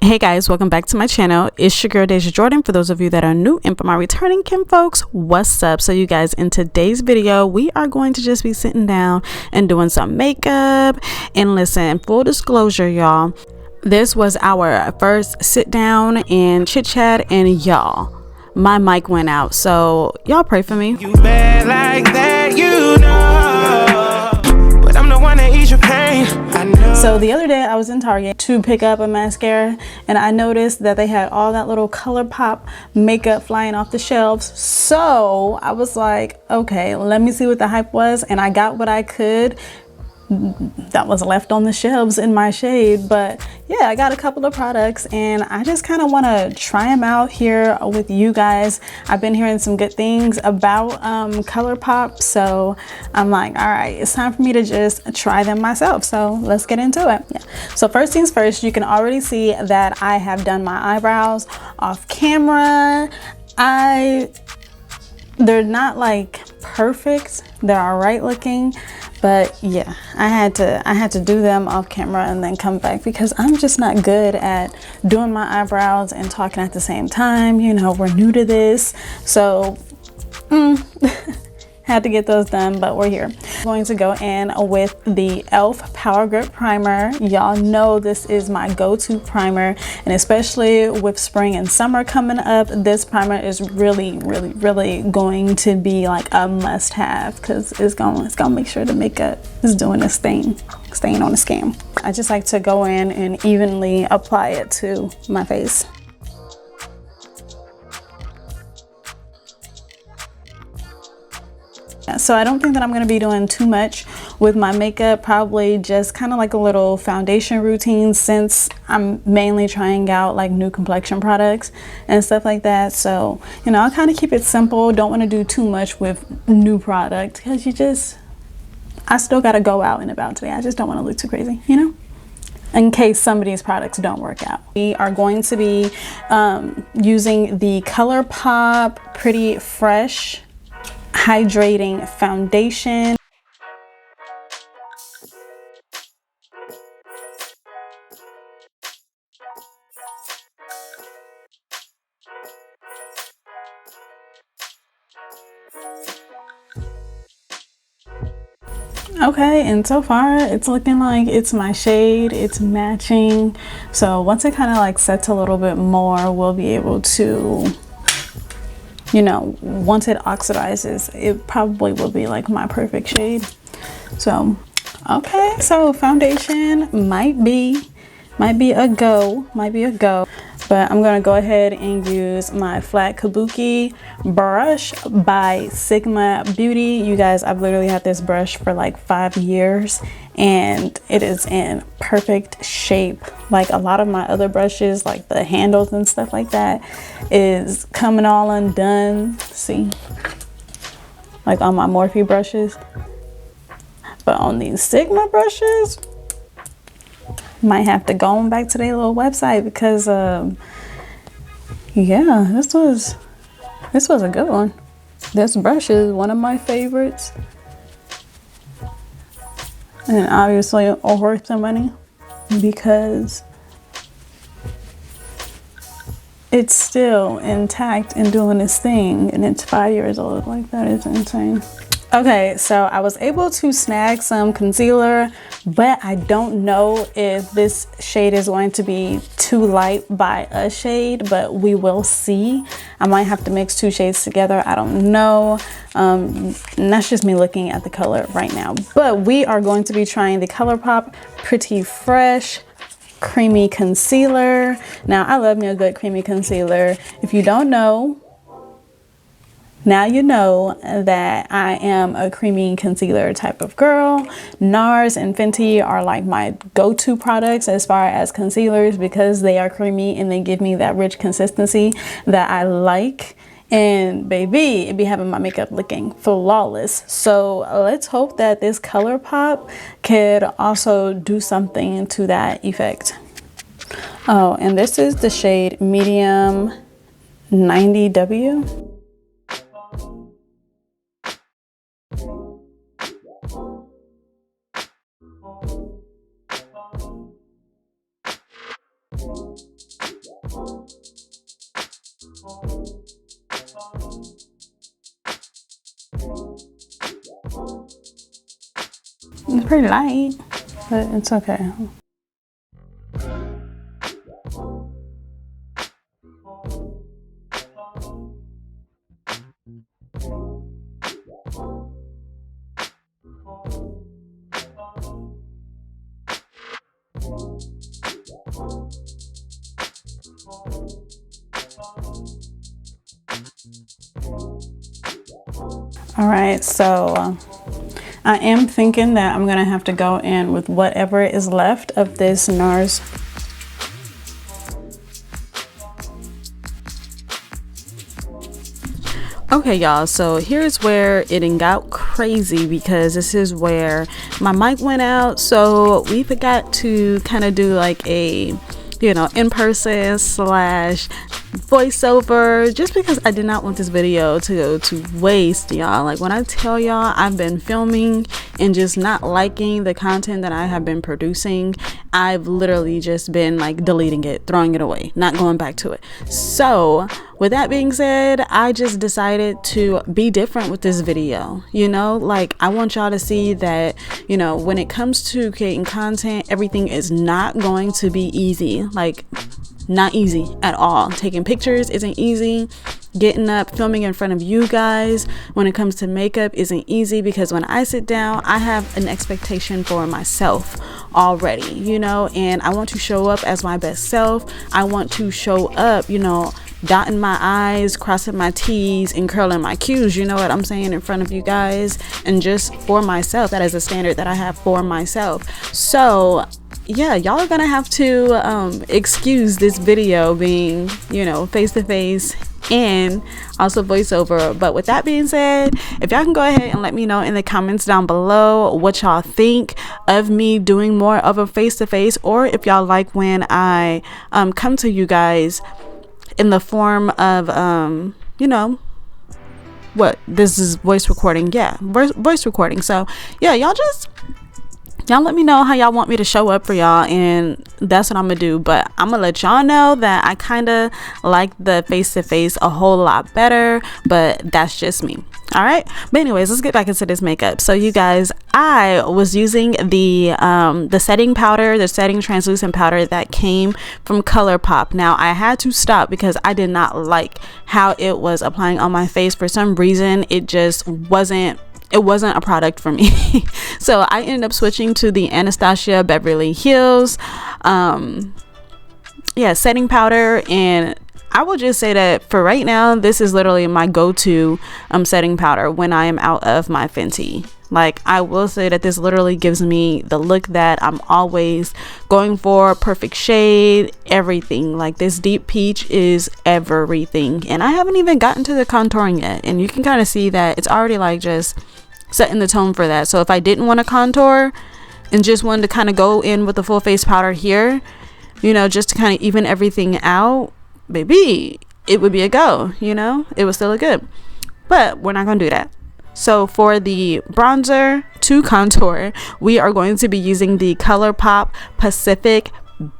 Hey guys, welcome back to my channel. It's your girl Dazja Jordan. For those of you that are new, and for my returning Kim folks, what's up? So you guys, in today's video we are going to just be sitting down and doing some makeup. And listen, full disclosure y'all, this was our first sit down and chit chat, and y'all, my mic went out, so y'all pray for me. You bad like that, you know, but I'm the one that eats your pain. I know. So the other day I was in Target to pick up a mascara, and I noticed that they had all that little ColourPop makeup flying off the shelves. So I was like, okay, let me see what the hype was, and I got what I could that was left on the shelves in my shade. But yeah, I got a couple of products and I just kind of want to try them out here with you guys. I've been hearing some good things about ColourPop, so I'm like, all right, it's time for me to just try them myself. So let's get into it. Yeah. So first things first, you can already see that I have done my eyebrows off camera. They're not like perfect, they're all right looking, but yeah, I had to do them off camera and then come back because I'm just not good at doing my eyebrows and talking at the same time. You know, we're new to this, so had to get those done, but we're here. I'm going to go in with the e.l.f. Power Grip Primer. Y'all know this is my go-to primer, and especially with spring and summer coming up, this primer is really going to be like a must-have because it's gonna make sure the makeup is doing its thing, staying on the skin. I just like to go in and evenly apply it to my face. So I don't think that I'm going to be doing too much with my makeup, probably just kind of like a little foundation routine since I'm mainly trying out like new complexion products and stuff like that. So, you know, I'll kind of keep it simple. Don't want to do too much with new product because I still got to go out and about today. I just don't want to look too crazy, you know, in case some of these products don't work out. We are going to be using the Colourpop Pretty Fresh Hydrating Foundation. Okay, and so far it's looking like it's my shade, it's matching. So once it kind of like sets a little bit more, we'll be able to, you know, once it oxidizes, it probably will be like my perfect shade. So okay, so foundation might be a go, but I'm gonna go ahead and use my flat kabuki brush by Sigma Beauty. You guys, I've literally had this brush for like 5 years and it is in perfect shape. Like a lot of my other brushes, like the handles and stuff like that, is coming all undone. See, like on my Morphe brushes, but on these Sigma brushes, might have to go on back to their little website because yeah, this was a good one. This brush is one of my favorites, and obviously worth the money because it's still intact and doing its thing, and it's 5 years old. Like, that is insane. Okay, so I was able to snag some concealer, but I don't know if this shade is going to be too light by a shade, but we will see. I might have to mix 2 shades together. I don't know. And that's just me looking at the color right now. But we are going to be trying the Colourpop Pretty Fresh Creamy Concealer. Now, I love me a good creamy concealer. If you don't know, now you know that I am a creamy concealer type of girl. NARS and Fenty are like my go-to products as far as concealers because they are creamy and they give me that rich consistency that I like. And baby, it be having my makeup looking flawless. So let's hope that this Colourpop could also do something to that effect. Oh, and this is the shade Medium 90W. It's pretty light, but it's okay. All right, so I am thinking that I'm gonna have to go in with whatever is left of this NARS. Okay, y'all, so here's where it got crazy, because this is where my mic went out, so we forgot to kind of do like a, you know, in-person slash voiceover, just because I did not want this video to go to waste, y'all. Like, when I tell y'all I've been filming and just not liking the content that I have been producing, I've literally just been like deleting it, throwing it away, not going back to it. So with that being said, I just decided to be different with this video. You know, like, I want y'all to see that, you know, when it comes to creating content, everything is not going to be easy. Like, not easy at all. Taking pictures isn't easy. Getting up, filming in front of you guys when it comes to makeup isn't easy, because when I sit down, I have an expectation for myself already, you know, and I want to show up as my best self. I want to show up, you know, dotting my I's, crossing my T's, and curling my Q's, you know what I'm saying, in front of you guys, and just for myself. That is a standard that I have for myself. So yeah, y'all are gonna have to excuse this video being, you know, face to face and also voiceover. But with that being said, if y'all can go ahead and let me know in the comments down below what y'all think of me doing more of a face-to-face, or if y'all like when I come to you guys in the form of you know, what this is, voice recording. Yeah, voice recording. So yeah, y'all let me know how y'all want me to show up for y'all, and that's what I'm gonna do. But I'm gonna let y'all know that I kind of like the face-to-face a whole lot better, but that's just me. All right, but anyways, let's get back into this makeup. So you guys, I was using the setting powder, the setting translucent powder that came from Colourpop. Now I had to stop because I did not like how it was applying on my face. For some reason, it just wasn't a product for me. So I ended up switching to the Anastasia Beverly Hills setting powder, and I will just say that for right now, this is literally my go-to setting powder when I am out of my Fenty. Like, I will say that this literally gives me the look that I'm always going for. Perfect shade, everything. Like, this deep peach is everything. And I haven't even gotten to the contouring yet, and you can kind of see that it's already like just setting the tone for that. So if I didn't want to contour and just wanted to kind of go in with the full face powder here, you know, just to kind of even everything out, baby, it would be a go. You know, it would still look good, but we're not gonna do that. So for the bronzer to contour, we are going to be using the Colourpop Pacific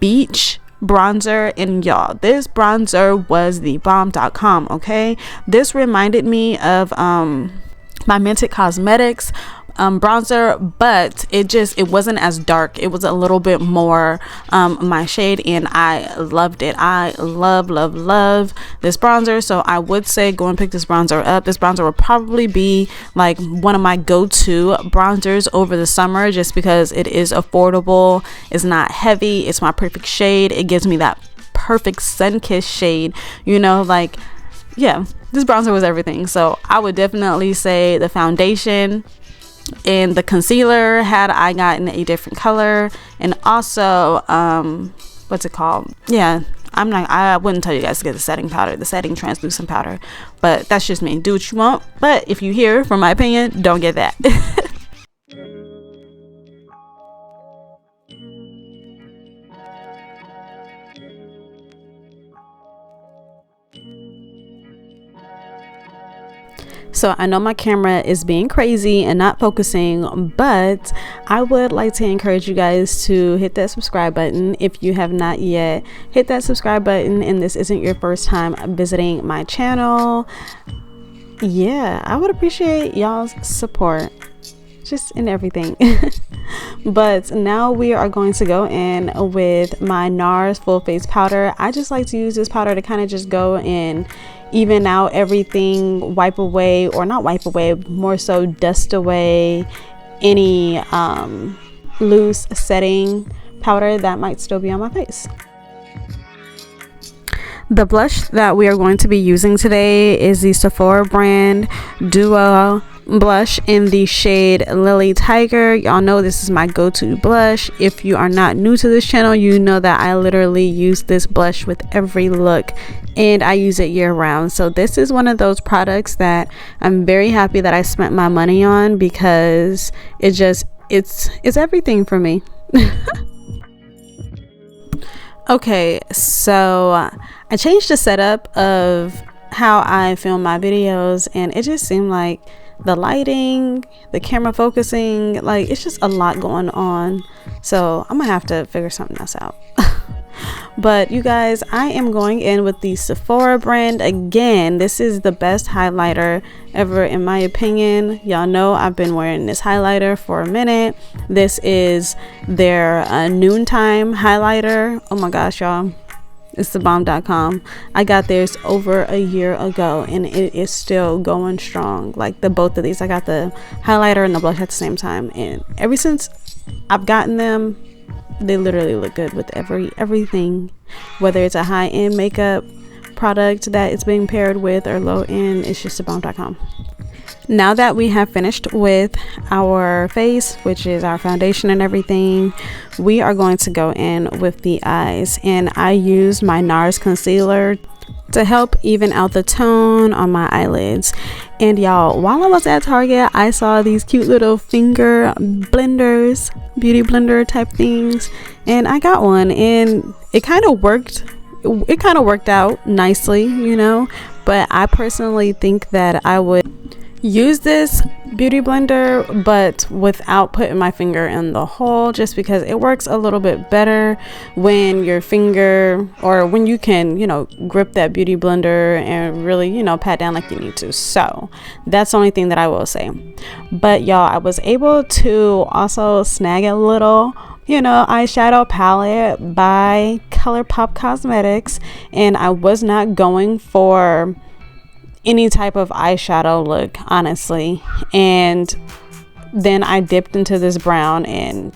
Beach bronzer. And y'all, this bronzer was the bomb.com. Okay, this reminded me of my Mented Cosmetics bronzer, but it wasn't as dark. It was a little bit more my shade, and I loved it. I love this bronzer. So I would say go and pick this bronzer up. This bronzer will probably be like one of my go-to bronzers over the summer, just because it is affordable, it's not heavy, it's my perfect shade. It gives me that perfect sun-kissed shade, you know, like, yeah, this bronzer was everything. So I would definitely say the foundation and the concealer, had I gotten a different color, and also what's it called, yeah, I wouldn't tell you guys to get the setting powder, the setting translucent powder, but that's just me. Do what you want, but if you hear from my opinion, don't get that. So I know my camera is being crazy and not focusing, but I would like to encourage you guys to hit that subscribe button if you have not yet. Hit that subscribe button and this isn't your first time visiting my channel. Yeah, I would appreciate y'all's support just in everything. But now we are going to go in with my NARS full face powder. I just like to use this powder to kind of just go and even out everything, wipe away, or not wipe away, more so dust away any loose setting powder that might still be on my face. The blush that we are going to be using today is the Sephora brand Duo blush in the shade Lily Tiger. Y'all know this is my go-to blush. If you are not new to this channel, you know that I literally use this blush with every look and I use it year round. So this is one of those products that I'm very happy that I spent my money on, because it's everything for me. Okay, so I changed the setup of how I film my videos, and it just seemed like the lighting, the camera focusing, like it's just a lot going on. So I'm gonna have to figure something else out. But you guys, I am going in with the Sephora brand again. This is the best highlighter ever in my opinion. Y'all know I've been wearing this highlighter for a minute. This is their noontime highlighter. Oh my gosh, y'all, it's the bomb.com. I got theirs over a year ago and it is still going strong. Like both of these, I got the highlighter and the blush at the same time, and ever since I've gotten them, they literally look good with everything, whether it's a high-end makeup product that it's being paired with or low-end. It's just a bomb.com. Now that we have finished with our face, which is our foundation and everything, we are going to go in with the eyes, and I used my NARS concealer to help even out the tone on my eyelids. And y'all, while I was at Target, I saw these cute little finger blenders, beauty blender type things, and I got one, and it kind of worked out nicely, you know. But I personally think that I would use this beauty blender but without putting my finger in the hole, just because it works a little bit better when your finger, or when you can, you know, grip that beauty blender and really, you know, pat down like you need to. So that's the only thing that I will say. But y'all, I was able to also snag a little, you know, eyeshadow palette by Colourpop Cosmetics, and I was not going for any type of eyeshadow look, honestly, and then I dipped into this brown and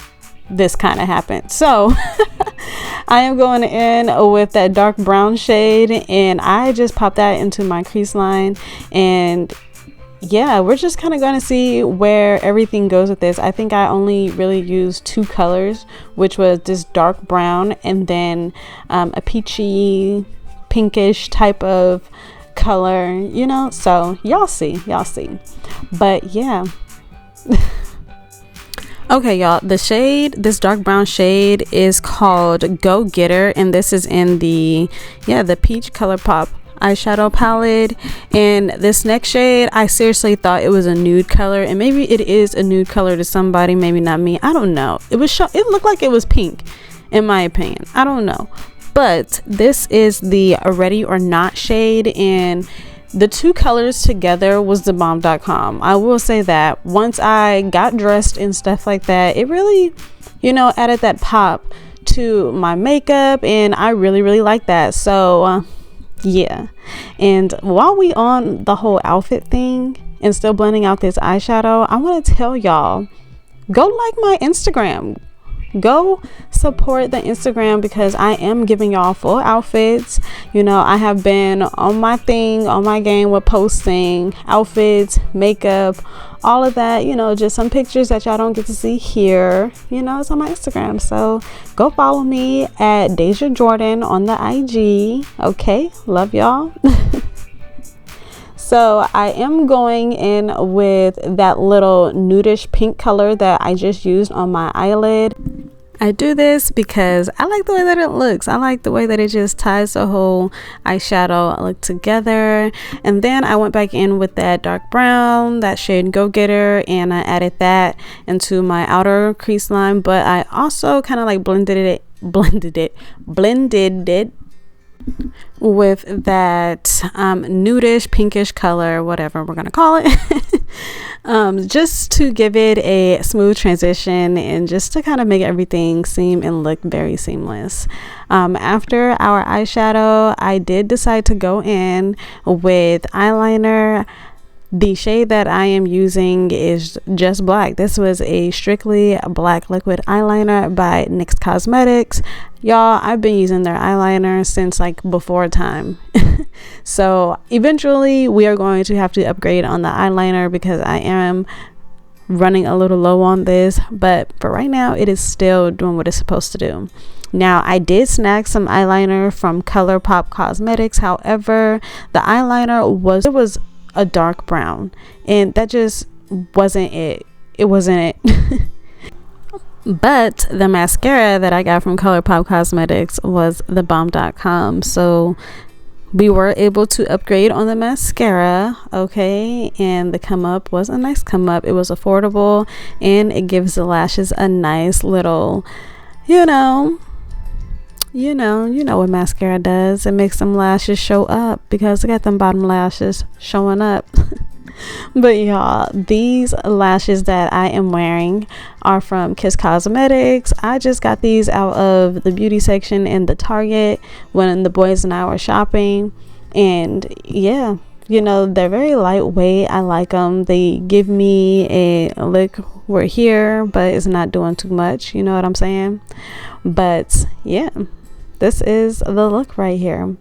this kind of happened. So I am going in with that dark brown shade, and I just popped that into my crease line, and yeah, we're just kind of going to see where everything goes with this. I think I only really used two colors, which was this dark brown and then a peachy pinkish type of color, you know. So y'all see. But yeah. Okay, y'all, the shade, this dark brown shade is called Go Getter, and this is in the peach Colourpop eyeshadow palette. And this next shade, I seriously thought it was a nude color, and maybe it is a nude color to somebody, maybe not me, I don't know. It looked like it was pink in my opinion, I don't know. But this is the Ready or Not shade, and the two colors together was the bomb.com. I will say that once I got dressed and stuff like that, it really, you know, added that pop to my makeup, and I really like that. So yeah. And while we on the whole outfit thing and still blending out this eyeshadow, I want to tell y'all, go like my Instagram. Go support the Instagram, because I am giving y'all full outfits. You know, I have been on my game with posting outfits, makeup, all of that, you know, just some pictures that y'all don't get to see here, you know, it's on my Instagram. So go follow me at Dazja Jordan on the IG. Okay, love y'all. So I am going in with that little nudish pink color that I just used on my eyelid. I do this because I like the way that it looks. I like the way that it just ties the whole eyeshadow look together. And then I went back in with that dark brown, that shade Go Getter, and I added that into my outer crease line. But I also kind of like blended it with that nudish pinkish color, whatever we're gonna call it. Just to give it a smooth transition and just to kind of make everything seem and look very seamless. After our eyeshadow, I did decide to go in with eyeliner. The shade that I am using is just black. This was a strictly black liquid eyeliner by NYX Cosmetics. Y'all, I've been using their eyeliner since like before time. So eventually we are going to have to upgrade on the eyeliner because I am running a little low on this, but for right now it is still doing what it's supposed to do. Now, I did snag some eyeliner from Colourpop Cosmetics. However, the eyeliner was a dark brown, and that just wasn't it. It wasn't it. But the mascara that I got from Colourpop Cosmetics was the bomb.com, so we were able to upgrade on the mascara. Okay, and the come up was a nice come up. It was affordable, and it gives the lashes a nice little, you know what mascara does. It makes them lashes show up because I got them bottom lashes showing up. But y'all, these lashes that I am wearing are from Kiss Cosmetics. I just got these out of the beauty section in the Target when the boys and I were shopping, and yeah, they're very lightweight. I like them. They give me a look, we're here, but it's not doing too much, you know what I'm saying? But yeah, this is the look right here.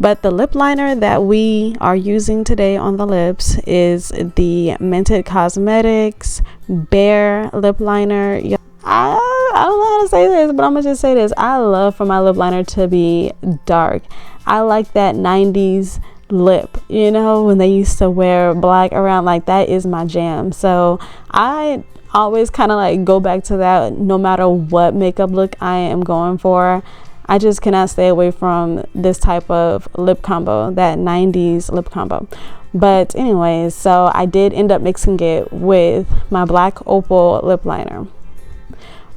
But the lip liner that we are using today on the lips is the Mented Cosmetics Bare Lip Liner. I don't know how to say this, but I'm gonna just say this. I love for my lip liner to be dark. I like that 90s lip, when they used to wear black around, like that is my jam. So I always kind of like go back to that no matter what makeup look I am going for. I just cannot stay away from this type of lip combo, that 90s lip combo. But anyways, so I did end up mixing it with my Black Opal lip liner.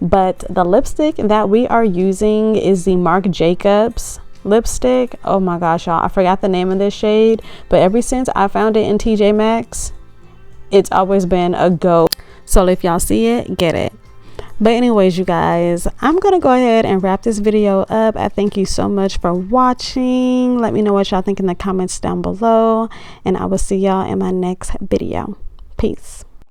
But the lipstick that we are using is the Marc Jacobs lipstick. Oh my gosh, y'all, I forgot the name of this shade, but ever since I found it in TJ Maxx, it's always been a go. So if y'all see it, get it. But anyways, you guys, I'm gonna go ahead and wrap this video up. I thank you so much for watching. Let me know what y'all think in the comments down below, and I will see y'all in my next video. Peace.